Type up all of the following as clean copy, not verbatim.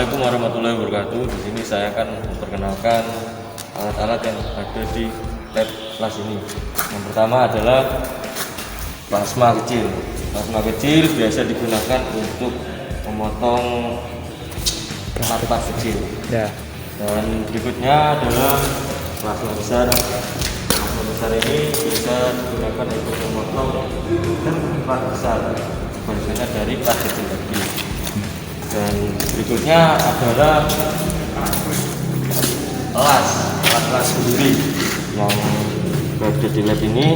Assalamualaikum warahmatullahi wabarakatuh. Di sini saya akan memperkenalkan alat-alat yang ada di lab kelas ini. Yang pertama adalah plasma kecil. Plasma kecil biasa digunakan untuk memotong part-part kecil. Ya. Dan berikutnya adalah plasma besar. Plasma besar ini biasa digunakan untuk memotong part besar, sebagiannya dari part kecil tadi. Dan berikutnya adalah alat sendiri yang ada di lab ini.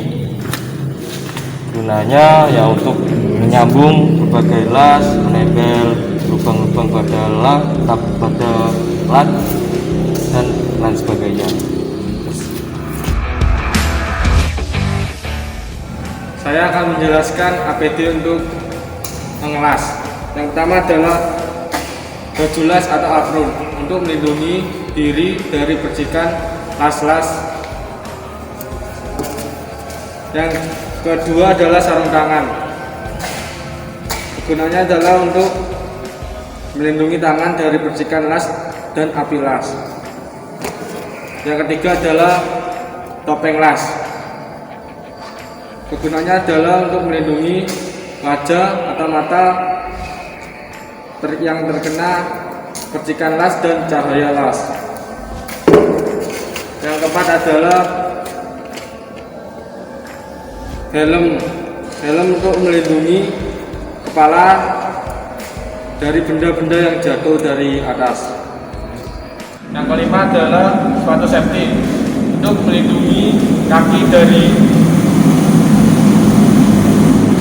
Gunanya ya untuk menyambung berbagai las, menempel lubang-lubang pada lat dan lain sebagainya. Saya akan menjelaskan APD untuk mengelas. Yang pertama adalah baju las atau apron untuk melindungi diri dari percikan las-las. Yang kedua adalah sarung tangan. Gunanya adalah untuk melindungi tangan dari percikan las dan api las. Yang ketiga adalah topeng las. Kegunaannya adalah untuk melindungi wajah atau mata yang terkena percikan las dan cahaya las. Yang keempat adalah helm untuk melindungi kepala dari benda-benda yang jatuh dari atas. Yang kelima adalah sepatu safety untuk melindungi kaki dari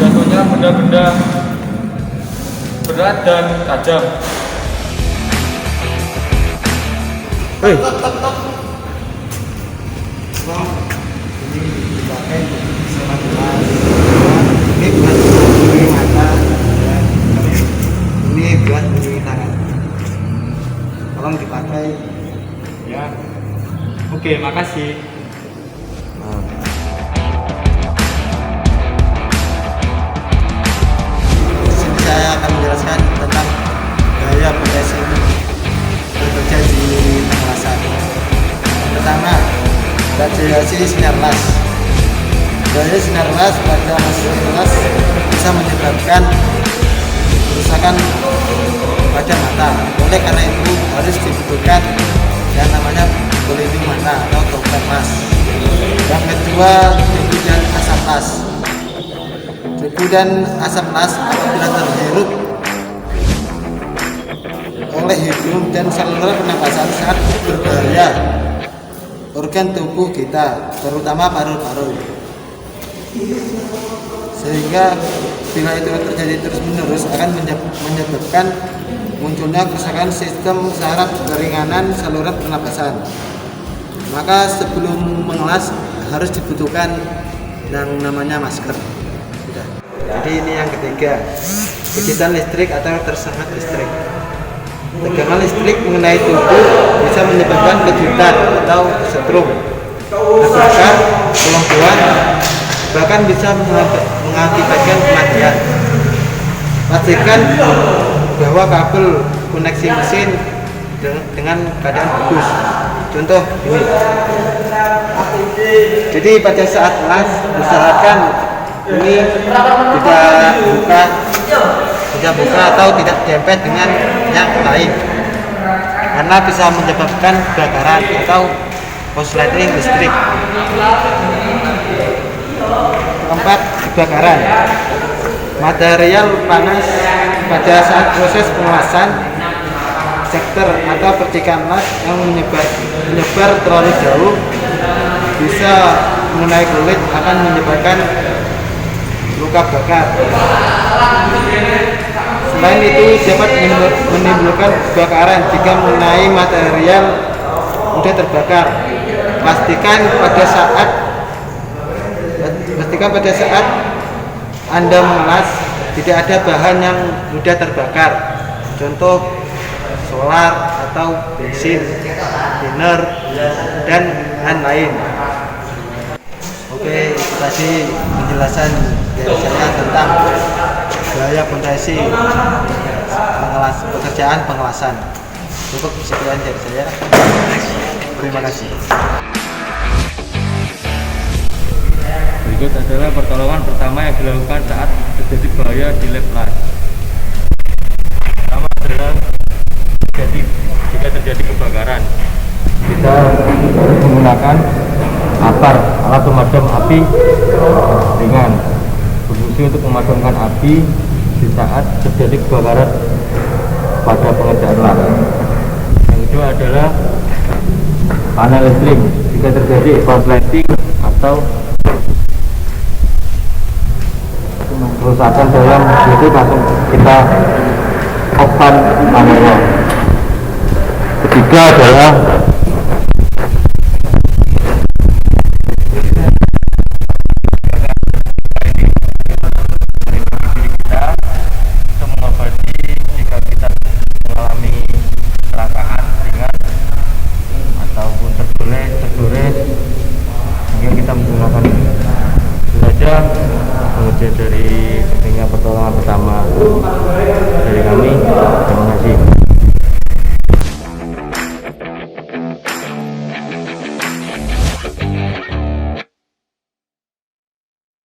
jatuhnya benda-benda berat dan tajam. Ini dipakai untuk sama gelas. Ini buat melindungi mata. Ini buat melindungi tangan. Tolong dipakai. Ya. Oke, makasih. Saya akan menjelaskan tentang gaya potensi bekerja di pengelasan. Pertama, radiasi sinar las. Gaya sinar las pada hasil las bisa menyebabkan kerusakan pada mata. Oleh karena itu harus dibutuhkan yang namanya pelindung mata atau dokter las. Yang kedua, debu dan asap las. Debu dan asap las apabila terhirup oleh hidung dan saluran pernapasan sangat berbahaya organ tubuh kita, terutama paru-paru. Sehingga bila itu terjadi terus-menerus akan menyebabkan munculnya kerusakan sistem saraf keringanan saluran pernapasan. Maka sebelum mengelas harus dibutuhkan yang namanya masker. Jadi ini yang ketiga, kegiatan listrik atau tersengat listrik. Tegangan listrik mengenai tubuh bisa menyebabkan kejutan atau setrum, tabrakan, kelumpuhan, bahkan bisa mengakibatkan kematian. Pastikan bahwa kabel koneksi mesin dengan keadaan bagus. Contoh ini. Jadi pada saat las usahakan ini tidak buka atau tidak dempet dengan yang lain, karena bisa menyebabkan kebakaran atau korsleting listrik. Keempat, kebakaran. Material panas pada saat proses pengelasan sektor atau percikan las yang menyebar terlalu jauh bisa mengenai kulit akan menyebabkan luka bakar. Selain itu dapat menimbulkan kebakaran jika mengenai material mudah terbakar. Pastikan pada saat Anda mengelas tidak ada bahan yang mudah terbakar. Contoh solar atau bensin, thinner, dan lain-lain. Oke, tadi penjelasan dari saya tentang gaya potensi pekerjaan pengelasan. Cukup sekian dari saya. Terima kasih. Berikut adalah pertolongan pertama yang dilakukan saat terjadi bahaya di lab las. Pertama adalah jika terjadi kebakaran, kita harus menggunakan APAR, alat pemadam api ringan, berfungsi untuk memadamkan api di saat terjadi kebakaran pada pengerjaan las. Yang kedua adalah panel listrik jika terjadi korsleting atau kerusakan dalam itu langsung kita open panelnya. Ketiga adalah